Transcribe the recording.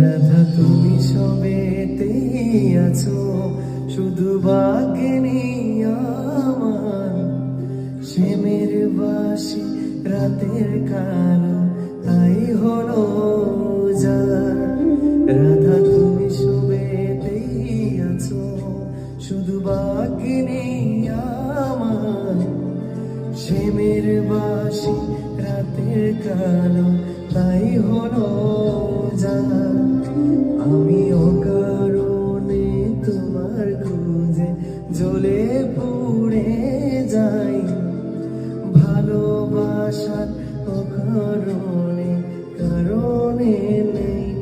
রাধা তুমি সবেতেই আছো, শুধু ভাগ্যে নেই আমার। শ্যামের বাসি রাতের কালো, তাই হলো যার। রাধা তুমি সবেতেই আছো, শুধু ভাগ্যে নেই আমার। শ্যামের বাসি রাতের কালো, তাই হলো যার। আমি অকারণে তোমার খুঁজে জ্বলে পুড়ে যাই, ভালোবাসার অকারণে কারণে নেই।